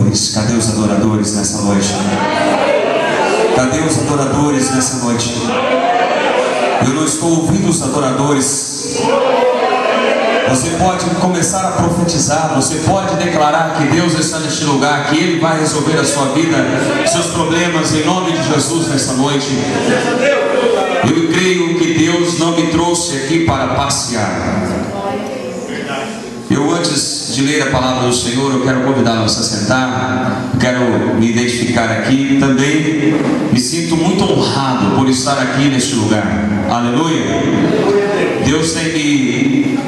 adoradores? Cadê os adoradores nessa noite? Cadê os adoradores nessa noite? Eu não estou ouvindo os adoradores. Você pode começar a profetizar, você pode declarar que Deus está neste lugar, que Ele vai resolver a sua vida, seus problemas, em nome de Jesus nessa noite. Eu creio que Deus não me trouxe aqui para passear. Eu, antes de ler a palavra do Senhor, eu quero convidá-los a sentar, quero me identificar aqui. Também me sinto muito honrado por estar aqui neste lugar. Aleluia! Deus tem me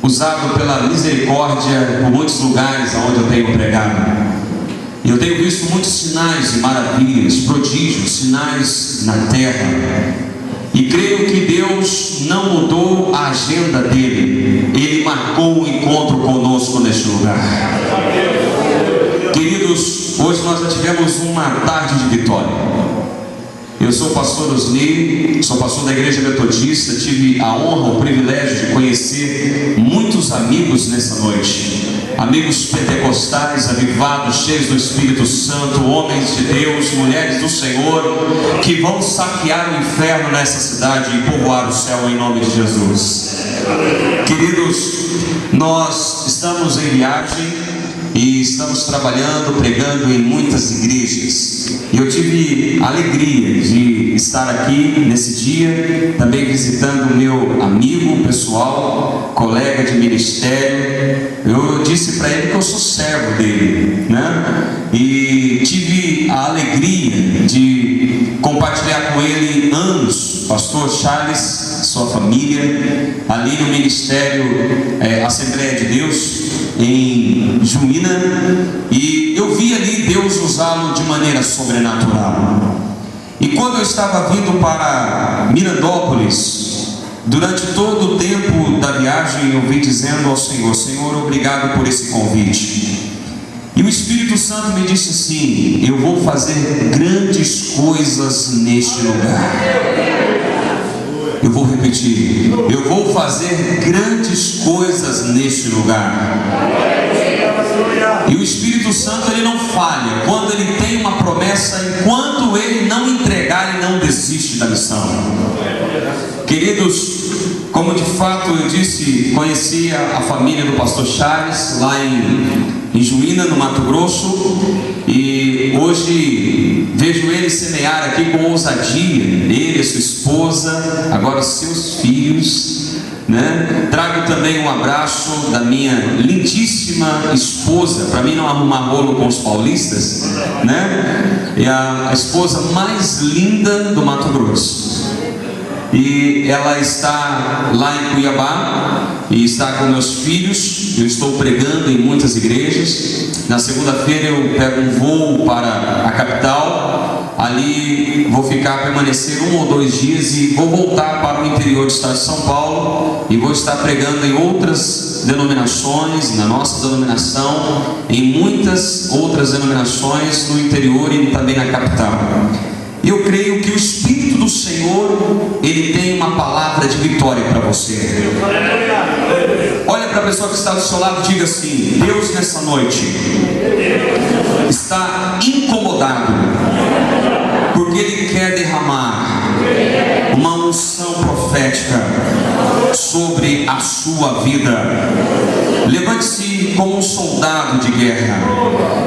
usado pela misericórdia por muitos lugares onde eu tenho pregado. Eu tenho visto muitos sinais e maravilhas, prodígios, sinais na terra. E creio que Deus não mudou a agenda dele. Ele marcou um encontro conosco neste lugar. Queridos, hoje nós já tivemos uma tarde de vitória. Eu sou o pastor Osni, sou pastor da Igreja Metodista. Tive a honra, o privilégio de conhecer muitos amigos nessa noite. Amigos pentecostais, avivados, cheios do Espírito Santo, homens de Deus, mulheres do Senhor, que vão saquear o inferno nessa cidade e povoar o céu em nome de Jesus. Queridos, nós estamos em viagem e estamos trabalhando, pregando em muitas igrejas. E eu tive a alegria de estar aqui nesse dia, também visitando o meu amigo pessoal, colega de ministério. Eu disse para ele que eu sou servo dele, né? E tive a alegria de compartilhar com ele anos, pastor Charles, sua família, ali no ministério Assembleia de Deus, em Juína, e eu vi ali Deus usá-lo de maneira sobrenatural. E quando eu estava vindo para Mirandópolis, durante todo o tempo da viagem, eu vim dizendo ao Senhor: Senhor, obrigado por esse convite. E o Espírito Santo me disse assim: eu vou fazer grandes coisas neste lugar. Eu vou repetir: eu vou fazer grandes coisas neste lugar. E o Espírito Santo, ele não falha. Quando ele tem uma promessa, enquanto ele não entregar, ele não desiste da missão. Queridos, como de fato eu disse, conheci a família do pastor Charles lá em Juína, no Mato Grosso, e hoje vejo ele semear aqui com ousadia, ele, a sua esposa, agora os seus filhos, né? Trago também um abraço da minha lindíssima esposa, para mim não arrumar rolo com os paulistas, né? E a esposa mais linda do Mato Grosso. E ela está lá em Cuiabá e está com meus filhos. Eu estou pregando em muitas igrejas. Na segunda-feira eu pego um voo para a capital. Ali vou permanecer 1 ou 2 dias e vou voltar para o interior do estado de São Paulo e vou estar pregando em outras denominações, na nossa denominação, em muitas outras denominações no interior e também na capital. Eu creio que o Espírito do Senhor, ele tem uma palavra de vitória para você. Olha para a pessoa que está do seu lado e diga assim: Deus nessa noite está incomodado, porque Ele quer derramar uma unção profética sobre a sua vida. Levante-se como um soldado de guerra.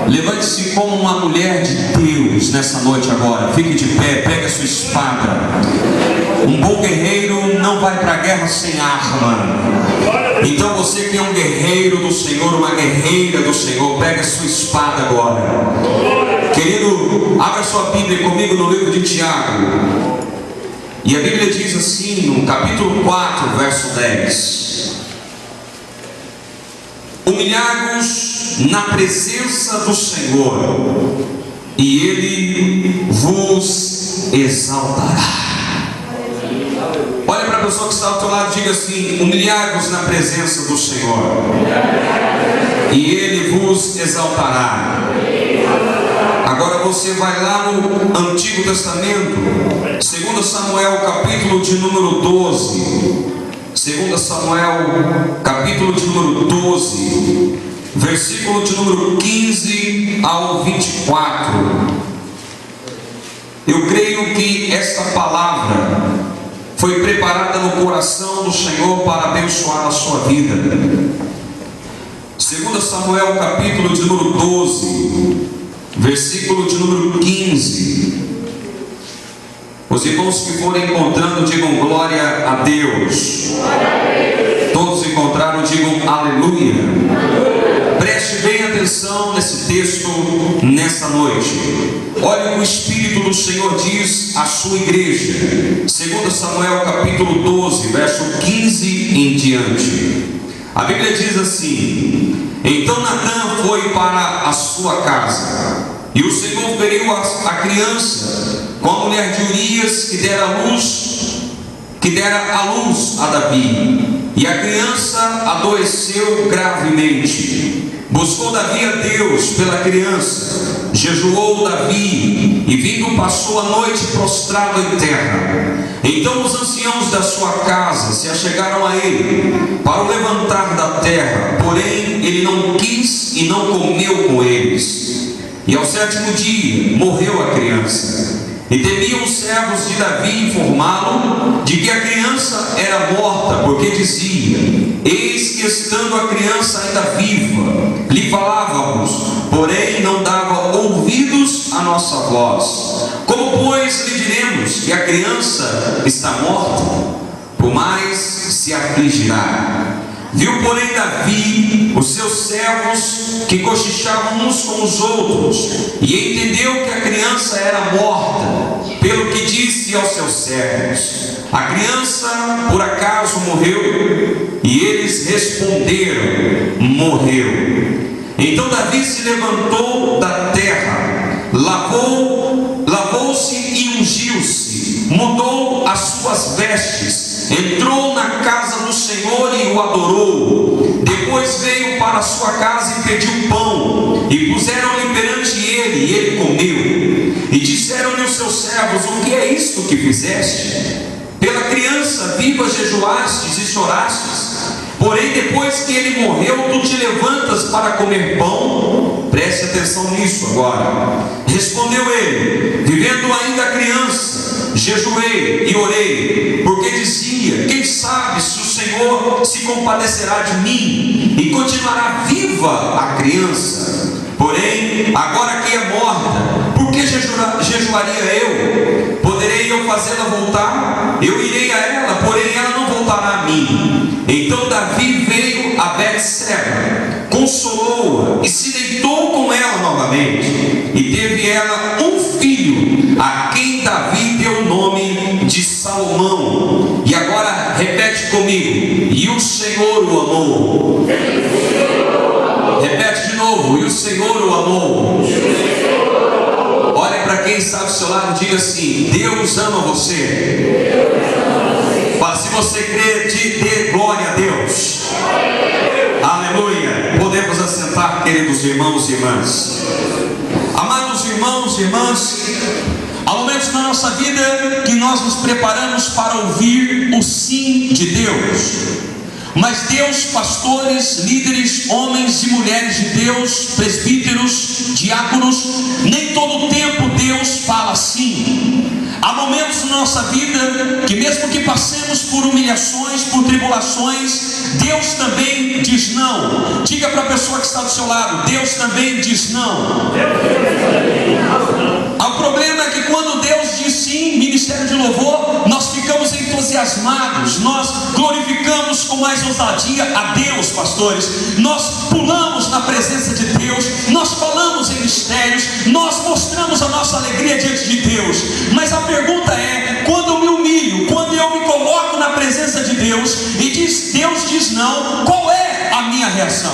Levante-se como uma mulher de Deus nessa noite agora. Fique de pé, pegue a sua espada. Um bom guerreiro não vai para a guerra sem arma. Então você que é um guerreiro do Senhor, uma guerreira do Senhor, pegue a sua espada agora. Querido, abra sua Bíblia comigo no livro de Tiago. E a Bíblia diz assim, no capítulo 4, verso 10: humilhai-vos na presença do Senhor, e Ele vos exaltará. Olha para a pessoa que está ao teu lado e diga assim: humilhai-vos na presença do Senhor, e Ele vos exaltará. Agora você vai lá no Antigo Testamento, 2 Samuel, capítulo de número 12. 2 Samuel, capítulo de número 12, versículo de número 15 ao 24. Eu creio que esta palavra foi preparada no coração do Senhor para abençoar a sua vida. 2 Samuel capítulo de número 12, versículo de número 15. Os irmãos que forem encontrando, digam glória a Deus. Todos encontraram, digam aleluia. Preste bem atenção nesse texto nessa noite. Olha o que o Espírito do Senhor diz à sua igreja. 2 Samuel capítulo 12, verso 15 em diante. A Bíblia diz assim: então Natã foi para a sua casa, e o Senhor feriu a criança com a mulher de Urias, que dera à luz a Davi. E a criança adoeceu gravemente. Buscou Davi a Deus pela criança. Jejuou Davi, e vindo passou a noite prostrado em terra. Então os anciãos da sua casa se achegaram a ele para o levantar da terra, porém ele não quis e não comeu com eles. E ao 7º dia morreu a criança. E temiam os servos de Davi informá-lo de que a criança era morta, porque dizia: eis que estando a criança ainda viva, lhe falávamos, porém não dava ouvidos à nossa voz. Como, pois, lhe diremos que a criança está morta? Por mais se afligirá. Viu, porém, Davi os seus servos que cochichavam uns com os outros, e entendeu que a criança era morta, pelo que disse aos seus servos: a criança por acaso morreu? E eles responderam: morreu. Então Davi se levantou da terra, lavou-se e ungiu-se, mudou as suas vestes, entrou na casa do Senhor e o adorou. Depois veio para a sua casa e pediu pão, e puseram-lhe perante ele, e ele comeu. E disseram-lhe os seus servos: o que é isto que fizeste? Pela criança viva jejuastes e chorastes. Porém, depois que ele morreu, tu te levantas para comer pão? Preste atenção nisso agora. Respondeu ele: vivendo ainda a criança, jejuei e orei, porque dizia: quem sabe se o Senhor se compadecerá de mim e continuará viva a criança. Porém, agora que é morta, por que jejuaria eu? Poderei eu fazê-la voltar? Eu irei a ela, porém ela não voltará a mim. Então Davi veio a Betseba, consolou-a e se deitou com ela novamente. E teve ela um filho, a quem Davi deu o nome de Salomão. E agora repete comigo: e o Senhor o amou. Repete de novo: e o Senhor o amou. Olha para quem está do seu lado e diga assim: Deus ama você. Fala, se você crê, dê glória a Deus. Aleluia. Podemos assentar, queridos irmãos e irmãs. Amados irmãos e irmãs, há momentos na nossa vida que nós nos preparamos para ouvir o sim de Deus. Mas Deus, pastores, líderes, homens e mulheres de Deus, presbíteros, diáconos, nem todo o tempo Deus fala assim. Há momentos na nossa vida que, mesmo que passemos por humilhações, por tribulações, Deus também diz não. Diga para a pessoa que está do seu lado: Deus também diz não. O problema é que quando Deus diz sim, ministério de louvor, nós ficamos entusiasmados, nós glorificamos com mais ousadia a Deus, pastores. Nós pulamos na presença de Deus, nós falamos em mistérios, nós mostramos a nossa alegria diante de Deus. Mas a pergunta é: quando eu me humilho, quando eu me coloco na presença de Deus e Deus diz não, qual é a minha reação?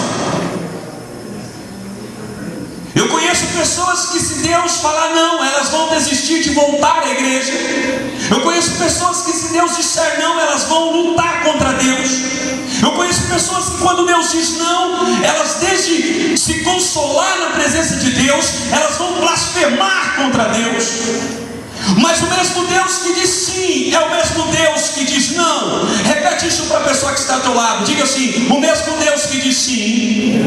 Eu conheço pessoas que, se Deus falar não, elas vão desistir de voltar à igreja. Eu conheço pessoas que, se Deus disser não, elas vão lutar contra Deus. Eu conheço pessoas que, quando Deus diz não, elas, desde se consolar na presença de Deus, elas vão blasfemar contra Deus. Mas o mesmo Deus que diz sim é o mesmo Deus que diz não. Repete isso para a pessoa que está ao teu lado. Diga assim: o mesmo Deus que diz sim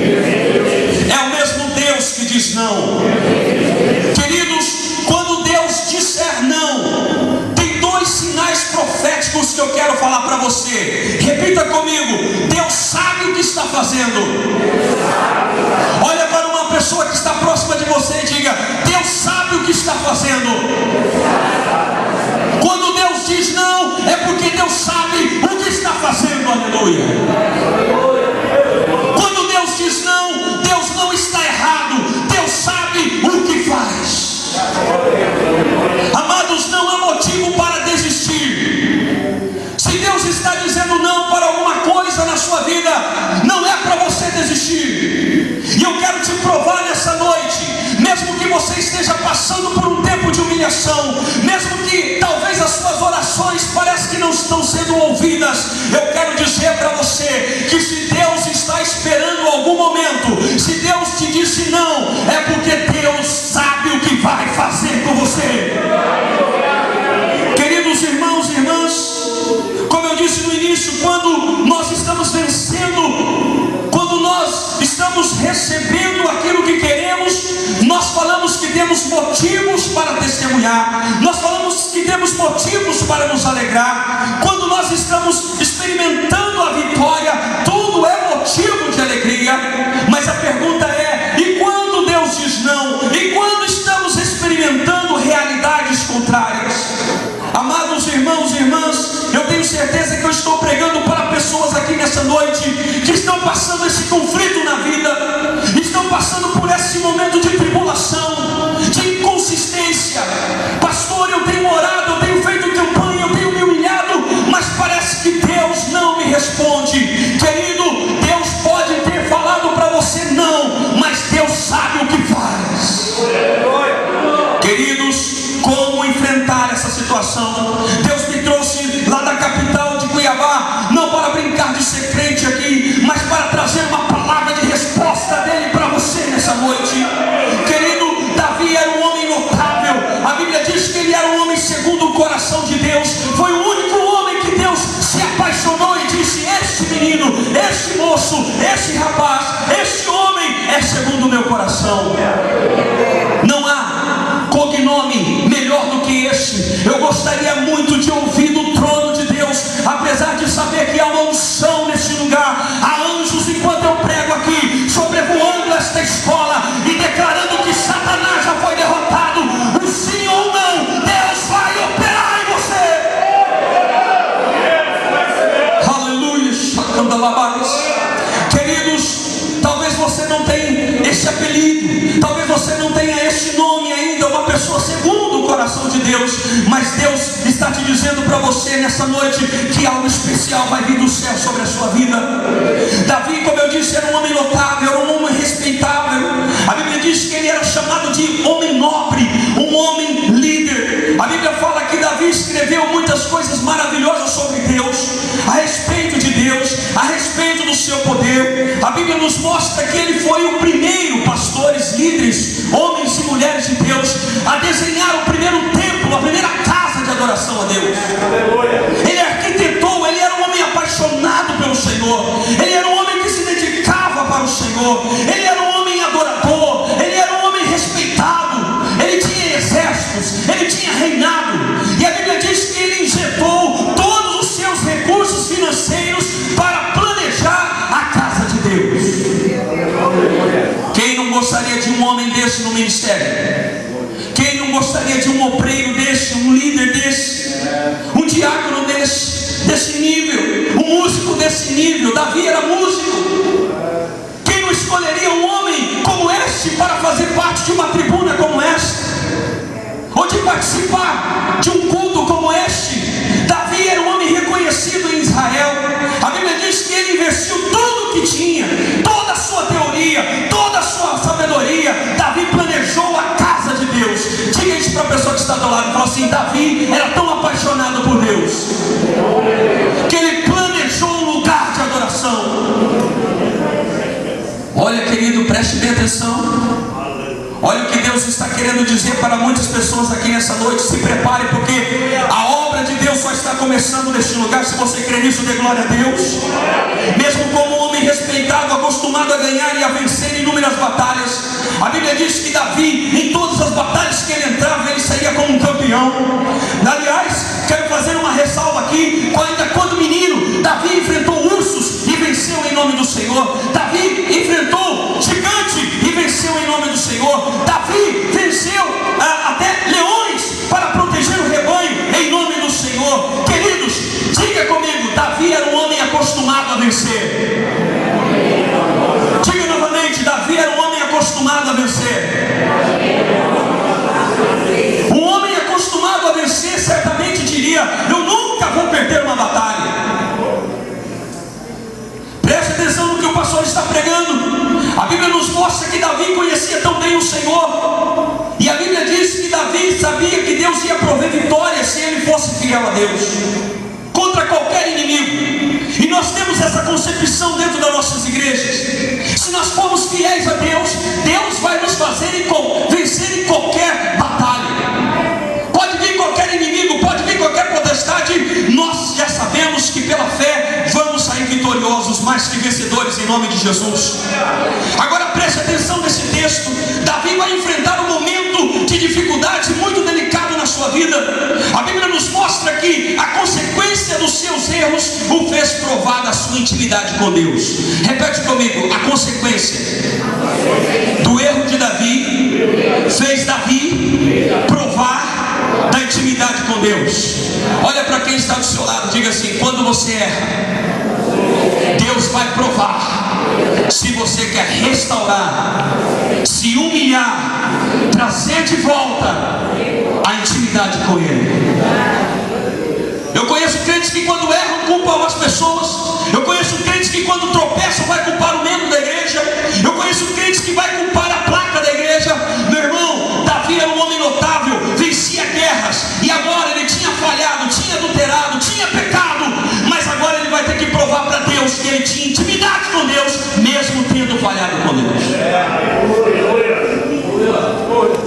é o mesmo Deus Deus que diz não. Queridos, quando Deus disser não, tem dois sinais proféticos que eu quero falar para você. Repita comigo: Deus sabe o que está fazendo. Olha para uma pessoa que está próxima de você e diga: Deus sabe o que está fazendo. Quando Deus diz não, é porque Deus sabe o que está fazendo. Aleluia. Quando Deus diz não, Deus não está errado. Deus sabe o que faz. Amados, não há motivo para desistir. Se Deus está dizendo não para alguma coisa na sua vida, não é para você desistir. E eu quero te provar nessa noite, mesmo que você esteja passando por um tempo de humilhação, mesmo que talvez as suas orações pareçam que não estão sendo ouvidas, eu quero dizer para você que se Deus está esperando algum momento, se Deus te disse não, é porque Deus sabe o que vai fazer com você. Queridos irmãos e irmãs, como eu disse no início, quando nós estamos vencendo, quando nós estamos recebendo aquilo que queremos, nós falamos que temos motivos para testemunhar, nós falamos que temos motivos para nos alegrar. Quando nós estamos experimentando a vitória, tudo é motivo de alegria. Mas a pergunta é: e quando Deus diz não? E quando estamos experimentando realidades contrárias? Amados irmãos e irmãs, eu tenho certeza que eu estou pregando para pessoas aqui nessa noite que estão passando esse conflito na vida, estão passando por esse momento de tribulação, de inconsistência. Pastor, eu tenho orado, eu tenho feito campanha, eu tenho me humilhado, mas parece que Deus não me responde. Querido, Deus pode ter falado para você não, mas Deus sabe o que faz. Queridos, como enfrentar essa situação? Deus me trouxe lá da capital de Cuiabá, não para brincar de ser crente aqui, mas para trazer uma palavra de resposta dele para você nessa noite. Querido, Davi era um homem notável. A Bíblia diz que ele era um homem segundo o coração de Deus. Foi o único homem que Deus se apaixonou e disse: este menino, este moço, este rapaz, este homem é segundo o meu coração. Não há cognome melhor do que este. Eu gostaria muito de ouvir do trono de Deus, apesar de saber que há uma unção neste lugar, há anjos enquanto eu prego aqui, sobrevoando esta escola e declarando que Satanás já foi derrotado. O sim ou não, Deus vai operar em você. Aleluia. Queridos, talvez você não tenha esse apelido, talvez você não tenha esse nome ainda, uma pessoa segundo o coração de Deus, mas Deus está te dizendo para você nessa noite que algo especial vai vir do céu sobre a sua vida. Davi, como eu disse, era um homem notável, era um homem respeitável. A Bíblia diz que ele era chamado de homem nobre, um homem líder. A Bíblia fala que Davi escreveu muitas coisas maravilhosas sobre Deus, a respeito de Deus, a respeito do seu poder. A Bíblia nos mostra que ele foi o primeiro, pastores, líderes, homens e mulheres de Deus, a desenhar o primeiro templo, a primeira casa de adoração a Deus. Ele arquitetou, ele era um homem apaixonado pelo Senhor, ele era um homem que se dedicava para o Senhor, ele era um homem adorador, ele era um homem respeitado, ele tinha exércitos, ele tinha reinado. E a Bíblia diz que ele injetou todos os seus recursos financeiros para planejar a casa de Deus. Quem não gostaria de um homem desse no ministério? Quem não gostaria de um obreiro desse, um líder desse, um diácono desse nível, um músico desse nível? Davi era músico. Quem não escolheria um homem como este para fazer parte de uma tribuna como esta, ou de participar de um culto como este? Davi era um homem reconhecido em Israel. A Bíblia diz que ele investiu tudo o que tinha, toda a sua teoria, toda a sua sabedoria. Davi planejou a casa de Deus. Diga isso para a pessoa que está do lado e fala assim: Davi era tão apaixonado por Deus que ele planejou um lugar de adoração. Olha, querido, preste bem atenção. Olha o que Deus está querendo dizer para muitas pessoas aqui nessa noite. Se prepare, porque a obra de Deus Deus só está começando neste lugar. Se você crê nisso, dê glória a Deus. Mesmo como um homem respeitado, acostumado a ganhar e a vencer inúmeras batalhas, a Bíblia diz que Davi, em todas as batalhas que ele entrava, ele saía como um campeão. Aliás, quero fazer uma ressalva aqui. Ainda quando menino, Davi enfrentou ursos e venceu em nome do Senhor. Davi enfrentou gigante e venceu em nome do Senhor. Davi venceu até leões para proteger o rebanho em nome do Senhor. Queridos, diga comigo, Davi era um homem acostumado a vencer. Diga novamente, Davi era um homem acostumado a vencer. Um homem acostumado a vencer certamente diria: eu nunca vou perder uma batalha. Preste atenção no que o pastor está pregando. A Bíblia nos mostra que Davi conhecia tão bem o Senhor, e a Bíblia diz que Davi sabia que Deus ia prover vitória se ele fosse fiel a Deus contra qualquer inimigo. E nós temos essa concepção dentro das nossas igrejas: se nós formos fiéis a Deus, Deus vai nos fazer vencer em qualquer batalha. Pode vir qualquer inimigo, pode vir qualquer potestade, nós já sabemos que pela fé vamos sair vitoriosos, mais que vencedores em nome de Jesus. Agora preste atenção nesse texto. Davi vai enfrentar um momento de dificuldade muito delicado na sua vida. A Bíblia nos mostra que a consequência dos seus erros o fez provar da sua intimidade com Deus. Repete comigo: a consequência do erro de Davi fez Davi provar da intimidade com Deus. Olha para quem está do seu lado, diga assim: quando você erra, Deus vai provar se você quer restaurar, se humilhar, trazer de volta a intimidade com Ele. Eu conheço crentes que quando erram culpam as pessoas. Eu conheço crentes que quando tropeçam vai culpar o membro da igreja. Eu conheço crentes que vai culpar a placa da igreja. Meu irmão, Davi era um homem notável, vencia guerras, e agora ele tinha falhado, tinha adulterado, tinha pecado, mas agora ele vai ter que provar para Deus que ele tinha intimidade com Deus, mesmo tendo falhado com Deus.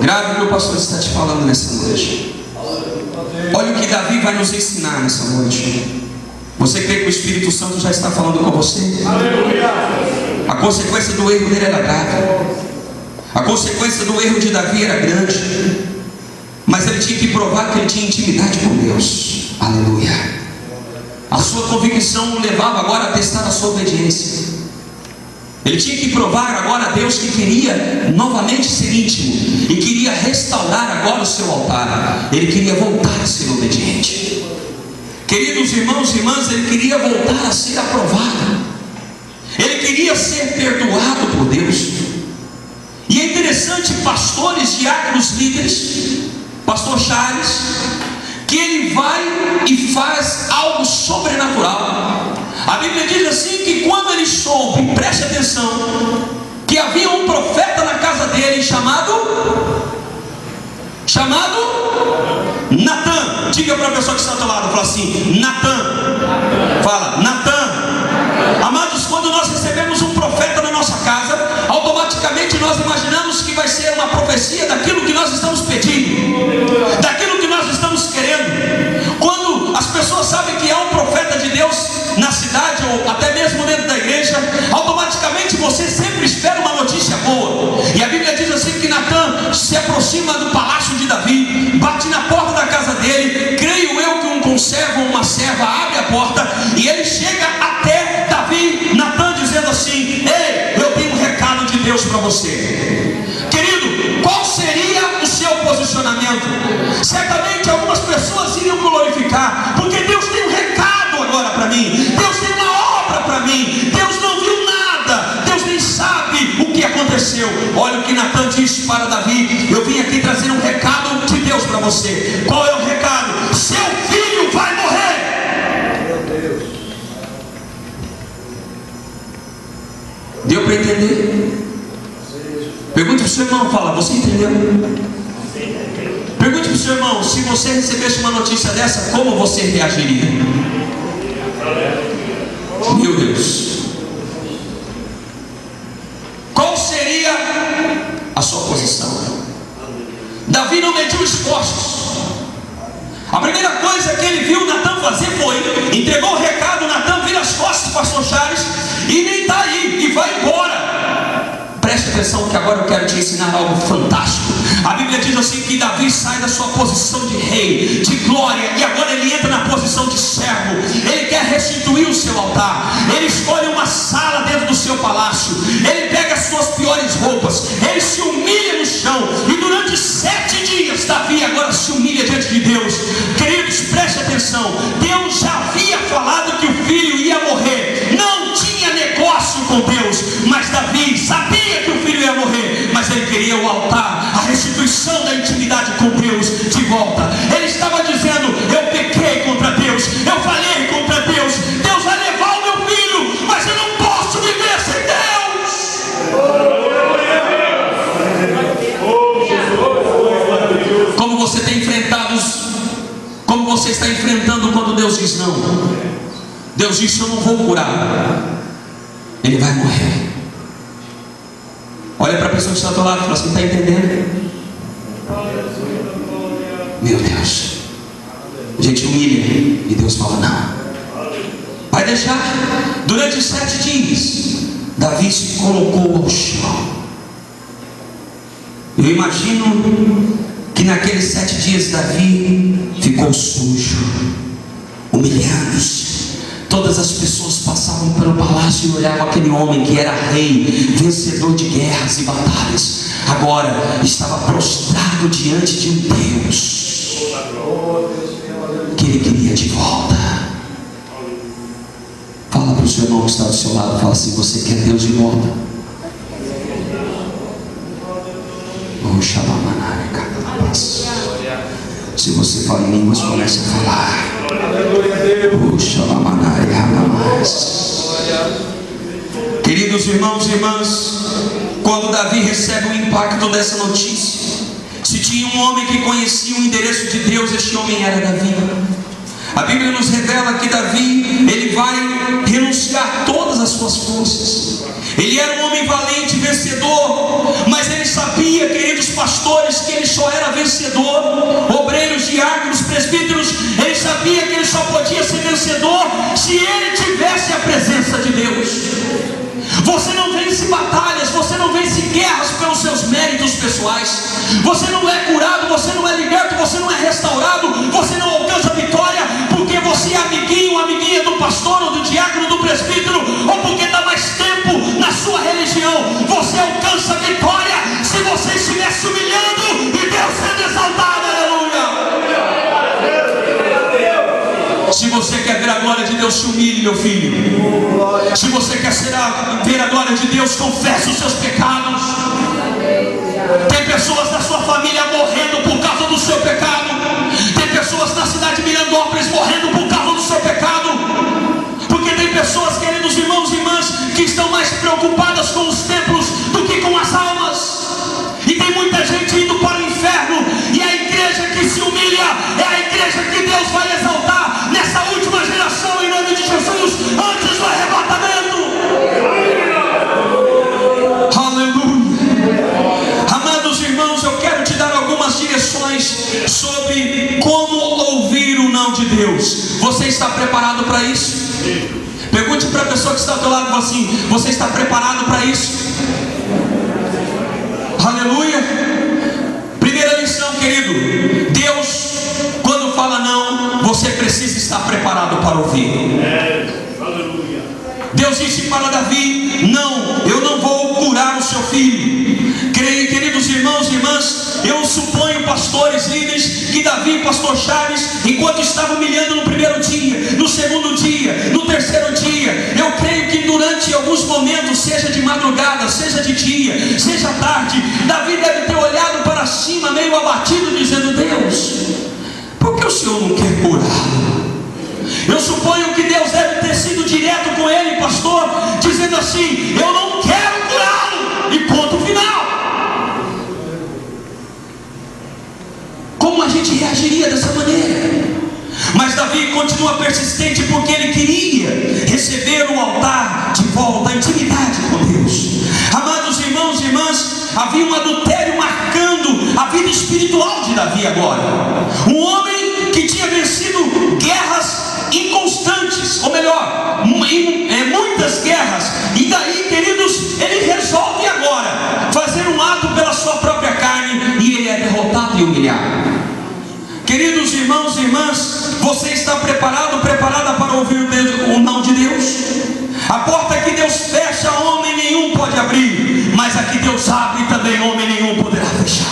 Grave o que o pastor está te falando nessa noite. Olha o que Davi vai nos ensinar nessa noite. Você crê que o Espírito Santo já está falando com você? A consequência do erro dele era grave. A consequência do erro de Davi era grande. Mas ele tinha que provar que ele tinha intimidade com Deus. Aleluia. A sua convicção o levava agora a testar a sua obediência. Ele tinha que provar agora a Deus que queria novamente ser íntimo e queria restaurar agora o seu altar. Ele queria voltar a ser obediente. Queridos irmãos e irmãs, ele queria voltar a ser aprovado. Ele queria ser perdoado por Deus. E é interessante, pastores, diáconos, líderes, pastor Charles, que ele vai e faz algo sobrenatural. A Bíblia diz assim que quando ele soube, preste atenção, que havia um profeta na casa dele chamado Natã. Diga para a pessoa que está ao teu lado, fala assim: Natã. Fala, Natã. Amados, quando nós recebemos um profeta na nossa casa, automaticamente nós imaginamos que vai ser uma profecia daquilo que nós estamos pedindo, daquilo que nós estamos querendo. Quando as pessoas sabem que há um profeta de Deus na cidade, ou até mesmo dentro da igreja, automaticamente você sempre espera uma notícia boa. E a Bíblia diz assim que Natã se aproxima do palácio de Davi, bate na porta da casa dele. Creio eu que um conservo ou uma serva abre a porta, e ele chega até Davi, Natã, dizendo assim: ei, eu tenho um recado de Deus para você. Querido, qual seria o seu posicionamento? Certamente algumas pessoas iriam glorificar, porque Deus tem um recado agora para mim, Deus tem uma obra para mim, Deus não viu nada, Deus nem sabe o que aconteceu. Olha o que Natã disse para Davi: eu vim aqui trazer um recado de Deus para você. Qual é o recado? Seu filho vai morrer. Meu Deus. Deu para entender? Pergunte para o seu irmão, fala, você entendeu? Pergunte para o seu irmão, se você recebesse uma notícia dessa, como você reagiria? Meu Deus. Qual seria a sua posição? Davi não mediu esforços. A primeira coisa que ele viu Natan fazer foi, entregou o recado, Natan vira as costas para pastor Charles e nem está aí, e vai embora. Preste atenção que agora eu quero te ensinar algo fantástico. A Bíblia diz assim que Davi sai da sua posição de rei, de glória, e agora ele entra na posição de servo. Ele quer restituir o seu altar. Ele escolhe uma sala dentro do seu palácio. Ele pega as suas piores roupas. Ele se humilha no chão. E durante 7 dias Davi agora se humilha diante de Deus. Queridos, preste atenção. Deus já havia falado que o filho ia morrer. Não tinha negócio com Deus. Mas Davi sabia que o filho ia morrer. Mas ele queria o altar, a restituição da intimidade com Deus de volta. Ele estava dizendo: eu pequei contra Deus, eu falhei contra Deus. Deus vai levar o meu filho, mas eu não posso viver sem Deus. Como você tem enfrentado, como você está enfrentando quando Deus diz não? Deus diz: eu não vou curar, ele vai morrer. Olha para a pessoa que está ao teu lado e fala assim: está entendendo? Meu Deus. A gente humilha e Deus fala: não. Vai deixar. Durante 7 dias Davi se colocou ao chão. Eu imagino que naqueles 7 dias Davi ficou sujo, humilhado-se. Todas as pessoas passavam pelo palácio e olhavam aquele homem que era rei, vencedor de guerras e batalhas. Agora estava prostrado diante de um Deus que ele queria de volta. Fala para o seu irmão que está do seu lado, fala assim: você quer Deus de volta? Se você fala em línguas, comece a falar. Queridos irmãos e irmãs, quando Davi recebe o impacto dessa notícia, se tinha um homem que conhecia o endereço de Deus, este homem era Davi. A Bíblia nos revela que Davi, ele vai renunciar todas as suas forças. Ele era um homem valente, vencedor, mas ele sabia, queridos pastores, que ele só era vencedor. Obreiros, diáconos, presbíteros, ele sabia que ele só podia ser vencedor se ele tivesse a presença de Deus. Você não vence batalhas, você não vence guerras pelos seus méritos pessoais. Você não é curado, você não é liberto, você não é restaurado, você não alcança vitória porque você é amiguinho, amiguinha do pastor ou do diácono, do presbítero, ou porque dá mais tempo na sua religião. Você alcança vitória se você estiver se humilhando e Deus sendo exaltado. Aleluia. Se você quer ver a glória de Deus, se humilhe, meu filho. Se você quer ver a glória de Deus, confesse os seus pecados. Tem pessoas da sua família morrendo por causa do seu pecado. Tem pessoas na cidade de Mirandópolis morrendo por causa do seu pecado. Porque tem pessoas, queridos irmãos e irmãs, que estão mais preocupadas com os templos do que com as almas. E tem muita gente indo para o inferno. E a igreja que se humilha é a igreja que Deus vai exaltar nessa última geração, em nome de Jesus, antes do arrebatamento. Aleluia. Amados irmãos, eu quero te dar algumas direções sobre como ouvir o não de Deus. Você está preparado para isso? Pergunte para a pessoa que está ao teu lado assim: você está preparado para isso? Aleluia. Primeira lição, querido: Deus, quando fala não, você precisa estar preparado para ouvir. Deus disse para Davi: não, eu não vou curar o seu filho. Queridos irmãos e irmãs, eu suponho, pastores, líderes, que Davi e pastor Charles, enquanto estava humilhando no primeiro dia, no segundo dia, no terceiro dia, eu creio que durante alguns momentos, seja de madrugada, seja de dia, seja tarde, Davi deve ter olhado para cima meio abatido, dizendo: Deus, por que o Senhor não quer curá-lo? Eu suponho que Deus deve ter sido direto com ele, pastor, dizendo assim: eu não quero curá-lo, e ponto final. Como a gente reagiria dessa maneira? Mas Davi continua persistente, porque ele queria receber o altar de volta, a intimidade com Deus. Amados irmãos e irmãs, havia um adultério marcando a vida espiritual de Davi agora. Um homem que tinha muitas guerras. E daí, queridos, ele resolve agora fazer um ato pela sua própria carne, e ele é derrotado e humilhado. Queridos irmãos e irmãs, você está preparado, preparada para ouvir o não de Deus? A porta que Deus fecha, homem nenhum pode abrir, mas a que Deus abre também homem nenhum poderá fechar.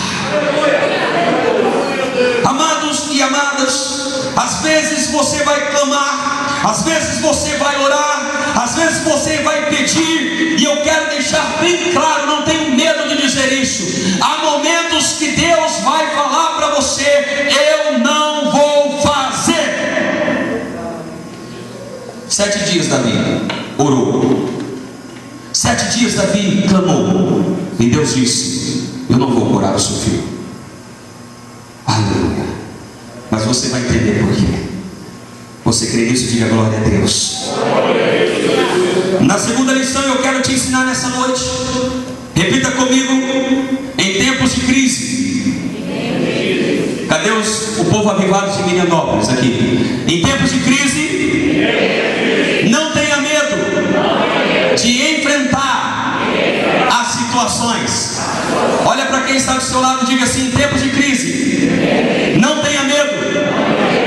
Amados e amadas, às vezes você vai clamar, às vezes você vai orar, às vezes você vai pedir, e eu quero deixar bem claro, não tenho medo de dizer isso. Há momentos que Deus vai falar para você: eu não vou fazer. 7 dias Davi orou, 7 dias Davi clamou, e Deus disse: eu não vou curar o seu filho. Aleluia. Mas você vai entender por quê. Você crê nisso? Diga glória a Deus. Na segunda lição eu quero te ensinar nessa noite. Repita comigo: em tempos de crise. Cadê o povo avivado de Minianópolis aqui? Em tempos de crise, não tenha medo de enfrentar as situações. Olha para quem está do seu lado, diga assim: em tempos de crise, não tenha medo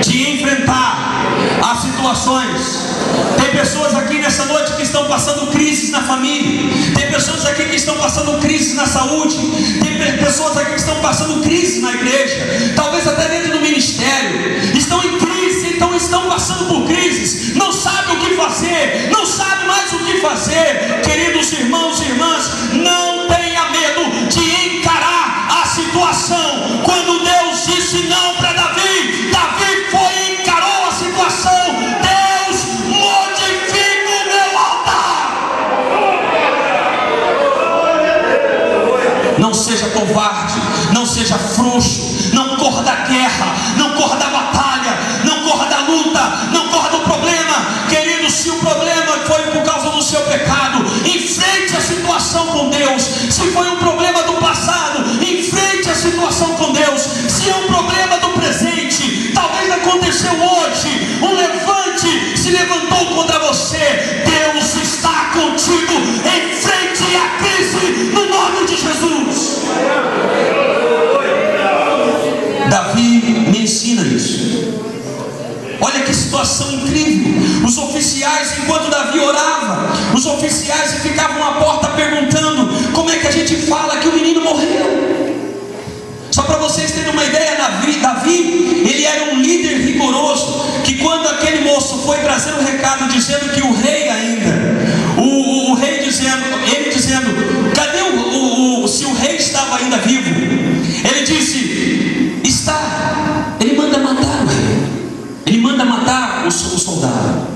de enfrentar as situações. Tem pessoas aqui nessa noite que estão passando crises na família. Tem pessoas aqui que estão passando crises na saúde. Tem pessoas aqui que estão passando crises na igreja, talvez até dentro do ministério. Estão em crise, então estão passando por crises. Não sabem o que fazer, não sabem mais o que fazer. Queridos irmãos e irmãs, não tenha medo de encarar a situação. Quando Deus disse não para Davi, Davi foi e encarou a situação. Deus, modifica o meu altar. Não seja covarde, não seja frouxo, não corra da guerra, não corra da batalha, não corra da luta, não corra do problema. Querido, se o problema foi por causa do seu pecado, enfrente a situação com Deus. Se foi um problema do passado, enfrente a situação com Deus. Se é um problema do presente, talvez aconteceu hoje, um levante se levantou contra você, Deus está contigo. Enfrente a crise no nome de Jesus. Davi me ensina isso. Olha que situação incrível. Os oficiais, enquanto Davi orava, os oficiais ficavam à porta perguntando: como é que a gente fala que o menino morreu? Só para vocês terem uma ideia, Davi, ele era um líder rigoroso, que quando aquele moço foi trazer um recado dizendo que o rei ainda, o rei dizendo, ele dizendo, cadê se o rei estava ainda vivo? Ele disse: está. Ele manda matar o rei, ele manda matar o soldado.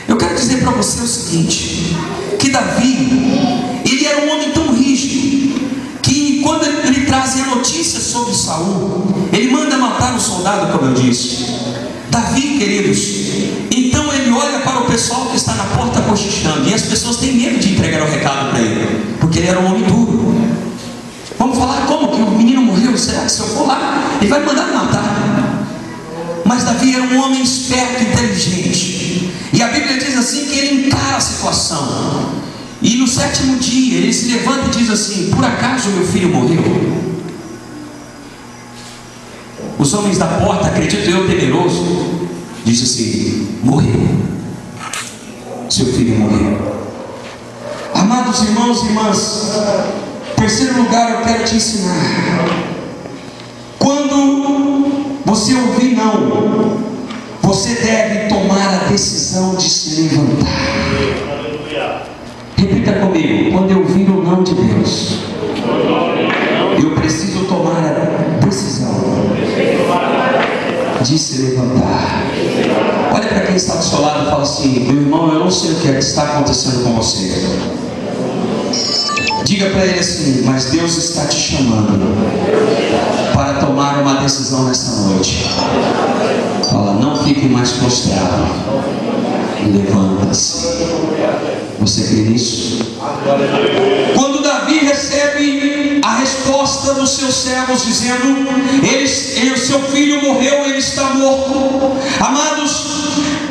Eu quero dizer para você o seguinte, que Davi, ele era um homem tão rígido, que quando ele trazia notícias sobre Saul, ele manda matar o soldado, como eu disse. Davi, queridos, então ele olha para o pessoal que está na porta cochichando, e as pessoas têm medo de entregar o recado para ele, porque ele era um homem duro. Vamos falar como que o menino morreu? Será que se eu for lá, ele vai mandar matar? Mas Davi era um homem esperto e inteligente, e a Bíblia diz assim que ele encara a situação. E no 7º dia ele se levanta e diz assim: por acaso meu filho morreu? Os homens da porta, acredito eu, temeroso, diz assim: morreu, seu filho morreu. Amados irmãos e irmãs, terceiro lugar eu quero te ensinar: quando você ouvir não, você deve tomar a decisão de se levantar. Repita comigo: quando eu ouvir o não de Deus, eu preciso tomar a decisão de se levantar. Olha para quem está do seu lado e fala assim: meu irmão, eu não sei o que está acontecendo com você. Diga para ele assim: mas Deus está te chamando para tomar uma decisão nessa noite. Fala: não fique mais prostrado, levanta-se. Você crê nisso? Quando Davi recebe a resposta dos seus servos dizendo: seu filho morreu, ele está morto. Amados,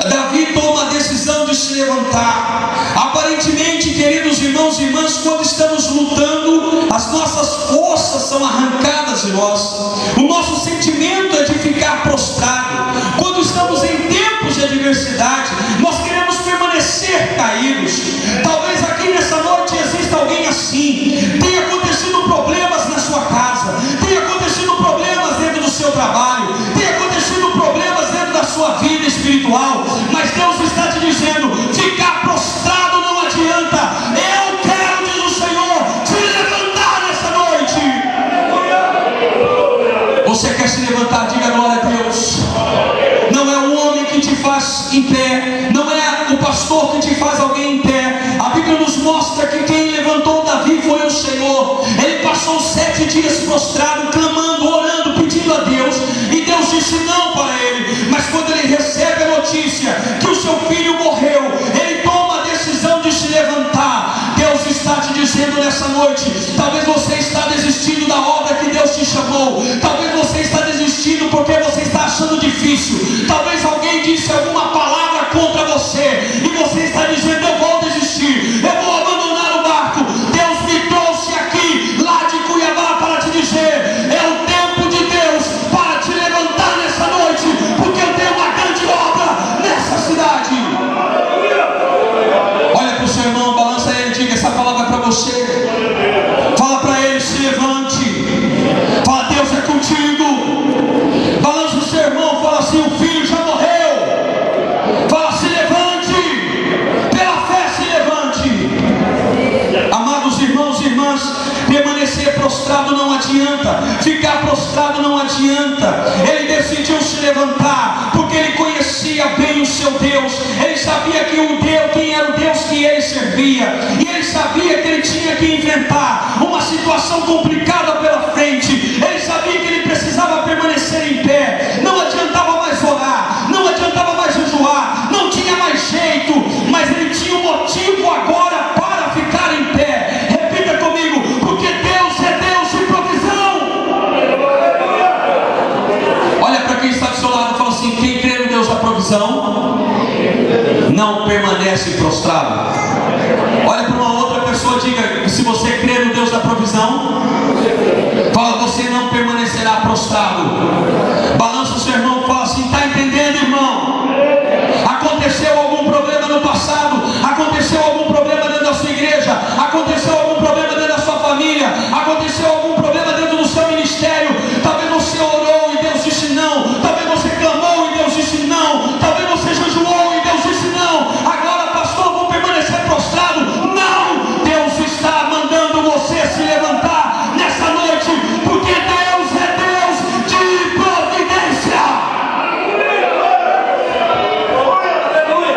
Davi toma a decisão de se levantar. Aparentemente, queridos irmãos e irmãs, quando estamos lutando, as nossas forças são arrancadas de nós. O nosso sentimento é de ficar prostrado. Quando estamos em tempos de adversidade, nós queremos permanecer caídos. Talvez aqui nessa noite exista alguém assim. Tenha acontecido problemas na sua casa, tenha acontecido problemas dentro do seu trabalho, tenha acontecido problemas dentro da sua vida espiritual, mas Deus está te dizendo: ficar prostrado não adianta. Eu quero, diz o Senhor, te levantar nessa noite. Você quer se levantar? Diga glória a Deus. Não é o homem que te faz em pé, não é o pastor que te faz alguém em pé. A Bíblia nos mostra que quem levantou Davi foi o Senhor. Ele passou 7 dias prostrado, clamando, orando, pedindo a Deus, e Deus disse não para ele. Mas quando ele recebe a notícia que o seu filho morreu, ele toma a decisão de se levantar. Deus está te dizendo nessa noite: talvez você está desistindo da obra que Deus te chamou, talvez você está desistindo porque você está achando difícil, talvez alguém disse alguma palavra contra você e você está dizendo: eu vou desistir, eu vou abandonar o barco. Deus me trouxe aqui, lá de Cuiabá, para te dizer: é o tempo de Deus para te levantar nessa noite, porque eu tenho uma grande obra nessa cidade. Olha para o seu irmão, balança ele, diga essa palavra para você. Fala para ele: se levante. Fala: Deus é contigo. Balança o seu irmão, fala assim: o filho já morreu. Fala: se levante. Pela fé, se levante. Amados irmãos e irmãs, permanecer prostrado não adianta, ficar prostrado não adianta. Ele decidiu se levantar porque ele conhecia bem o seu Deus. Ele sabia que quem era o Deus que ele servia, e ele sabia que ele tinha que enfrentar uma situação complicada pela frente. Ele sabia que ele precisava permanecer em pé. Não adiantava mais orar, não adiantava mais jejuar, não tinha mais jeito, mas ele tinha um motivo agora para ficar em pé. Repita comigo: porque Deus é Deus de provisão. Olha para quem está do seu lado e fala assim: quem crê no Deus da provisão não permanece prostrado. Olha para uma outra pessoa, diga: se você crê no Deus da provisão, fala, você não permanecerá prostrado. Balança o seu irmão e fala assim: está entendendo, irmão? Aconteceu algum problema no passado, aconteceu algum problema dentro da sua igreja, aconteceu algum problema dentro da sua família, aconteceu algum problema dentro do seu ministério. Talvez você orou e Deus disse não, talvez você clamou e Deus disse não, talvez você jejuou e Deus disse não. Agora, pastor, vou permanecer prostrado. Não, Deus está mandando você se levantar nessa noite, porque Deus é Deus de providência.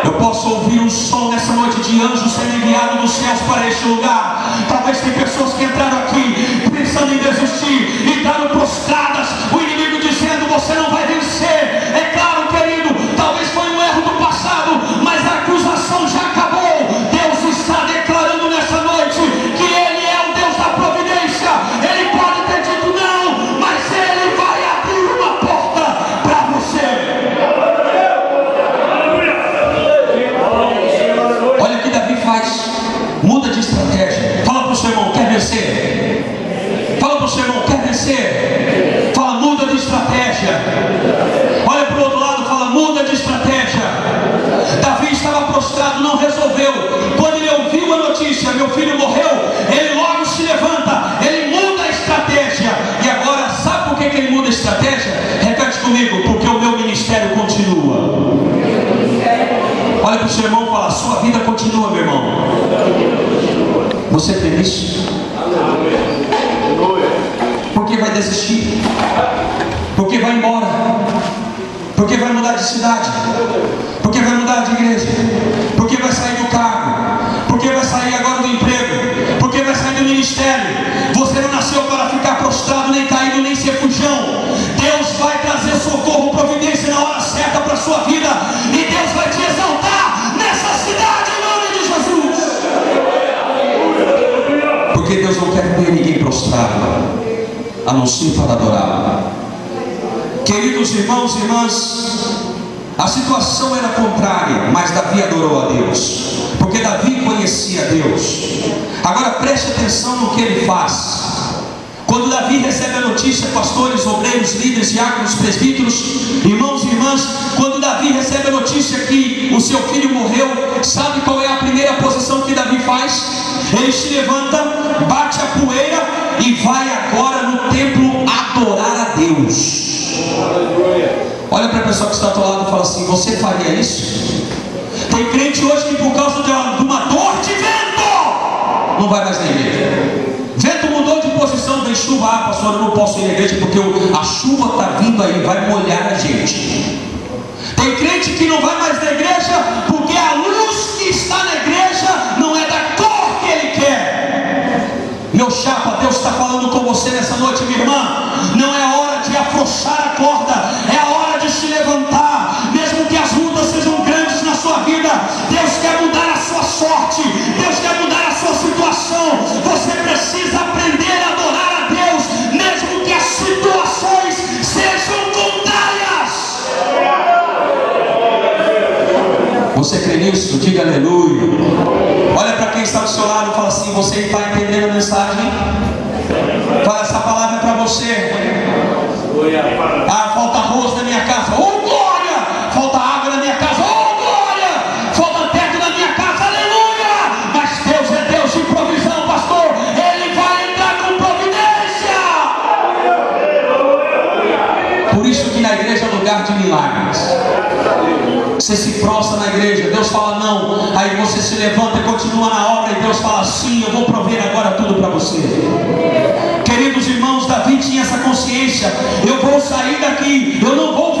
Eu posso ouvir um som nessa noite de anjos sendo enviados dos céus para este lugar. Talvez tem pessoas que entraram aqui pensando em desistir e entraram prostradas, o inimigo dizendo: você não vai vencer. É claro, querido, talvez foi um erro do passado, mas a acusação já acabou. Deus está declarando nessa noite que Ele é o Deus da providência. Ele pode ter dito não, mas Ele vai abrir uma porta para você. Olha o que Davi faz: muda de estratégia. Fala para o seu irmão: quer vencer? Fala para o seu irmão: quer vencer? Fala: muda de estratégia. Olha para o outro lado, fala: muda de estratégia. Davi estava prostrado, não resolveu. Quando ele ouviu a notícia: meu filho morreu, ele logo se levanta, ele muda a estratégia. E agora, sabe por que ele muda a estratégia? Repete comigo: porque o meu ministério continua. Olha para o seu irmão e fala: sua vida continua, meu irmão. Você tem isso? Por que vai desistir? Por que vai embora? Por que vai mudar de cidade? Por que vai mudar de igreja? Por que vai sair do cargo? Por que vai sair agora do emprego? Por que vai sair do ministério? Você não nasceu para ficar prostrado, nem caído, nem ser fujão. Deus vai trazer socorro, providência na hora certa para a sua vida, e Deus vai te exaltar nessa cidade em nome de Jesus. Porque Deus não quer ver ninguém prostrado, a não ser para adorar. Queridos irmãos e irmãs, A situação era contrária, mas Davi adorou a Deus, porque Davi conhecia Deus. Agora preste atenção no que ele faz. Quando Davi recebe a notícia, pastores, obreiros, líderes, diáconos, presbíteros, irmãos e irmãs, quando Davi recebe a notícia que o seu filho morreu, sabe qual é a primeira posição que Davi faz? Ele se levanta, bate a poeira e vai agora no templo adorar a Deus. Olha para a pessoa que está ao teu lado e fala assim: você faria isso? Tem crente hoje que por causa de uma dor de vento não vai mais na igreja. Vento mudou de posição, vem chuva. Ah, pastor, eu não posso ir na igreja porque a chuva está vindo aí, vai molhar a gente. Tem crente que não vai mais na igreja porque a luz que está na igreja não é da cor que ele quer. Meu chapa, Deus está falando com você nessa noite, minha irmã. Não é hora de afrouxar a corda, é a hora de se levantar. Mesmo que as lutas sejam grandes na sua vida, Deus quer mudar a sua sorte, Deus quer mudar a sua situação. Você precisa aprender a adorar a Deus, mesmo que as situações sejam contrárias. Você crê nisso? Diga aleluia. Olha para quem está do seu lado e fala assim: você está entendendo a mensagem? Fala, essa palavra é para você. Ah, falta arroz na minha casa, oh glória! Falta água na minha casa, oh glória! Falta teto na minha casa, aleluia! Mas Deus é Deus de provisão, pastor. Ele vai entrar com providência. Por isso que na igreja é lugar de milagres. Você se prostra na igreja, Deus fala não, aí você se levanta e continua na obra, e Deus fala sim, eu vou prover agora tudo para você. Queridos irmãos, Davi tinha essa consciência: eu vou sair daqui, eu não vou